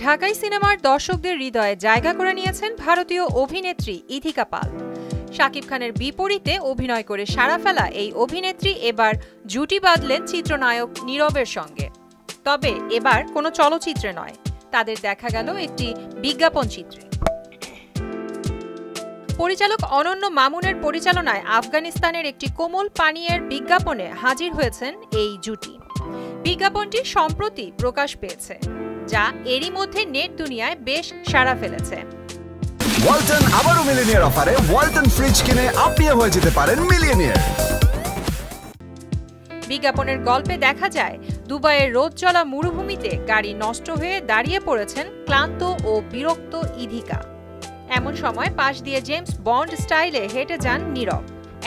ঢাকাই সিনেমার দর্শকদের হৃদয়ে জায়গা করে নিয়েছেন ভারতীয় অভিনেত্রী ইথিকা পাল। শাকিব খানের বিপরীতে অভিনয় করে সাড়া ফেলা এই অভিনেত্রী এবার জুটি বাঁধলেন চিত্রনায়ক নীরবের সঙ্গে। তবে এবার কোনো চলচ্চিত্রে নয়, তাদের দেখা গেল একটি বিজ্ঞাপন চিত্রে। পরিচালক অনন্য মামুনের পরিচালনায় আফগানিস্তানের একটি কোমল পানীয়ের বিজ্ঞাপনে হাজির হয়েছেন এই জুটি। বিজ্ঞাপনটি সম্প্রতি প্রকাশ পেয়েছে, যা এরই মধ্যে নেট দুনিয়ায় বেশ সাড়া ফেলেছে। ওয়ালটন আবারও মিলিয়নিয়ার অফারে ওয়ালটন ফ্রিজ কিনে আপনিও হয়ে যেতে পারেন মিলিয়নিয়ার। বিজ্ঞাপনের গল্পে দেখা যায়, দুবাইয়ের রোদজ্বলা মরুভূমিতে গাড়ি নষ্ট হয়ে দাঁড়িয়ে পড়েছেন ক্লান্ত ও বিরক্ত ইথিকা। এমন সময় পাশ দিয়ে জেমস বন্ড স্টাইলে হেঁটে যান নীরব।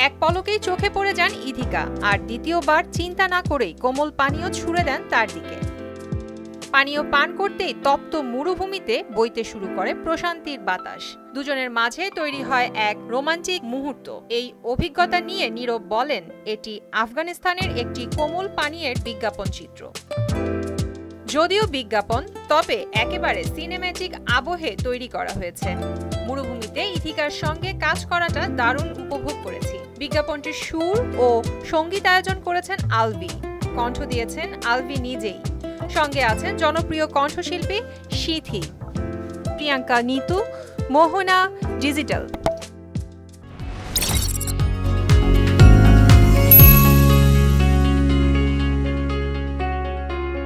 এক পলকেই চোখে পড়ে যান ইথিকা, আর দ্বিতীয়বার চিন্তা না করেই কোমল পানীয় ছুঁড়ে দেন তার দিকে। পানীয় পান করতেই তপ্ত মরুভূমিতে বইতে শুরু করে প্রশান্তির বাতাস। দুজনের মাঝে তৈরি হয় এক রোমান্টিক মুহূর্ত। এই অভিজ্ঞতা নিয়ে নীরব বলেন, এটি আফগানিস্তানের একটি কোমল পানীয়ের বিজ্ঞাপন চিত্র। যদিও বিজ্ঞাপন, তবে একেবারে সিনেম্যাটিক আবহে তৈরি করা হয়েছে। মরুভূমিতে ইথিকার সঙ্গে কাজ করাটা দারুণ উপভোগ করেছি। বিজ্ঞাপনটির সুর ও সঙ্গীতায়োজন করেছেন আলভি, কণ্ঠ দিয়েছেন আলভি নিজেই। সঙ্গে আছেন জনপ্রিয় কণ্ঠশিল্পী সিথি, প্রিয়াঙ্কা নিতু, মোহনা ডিজিটাল।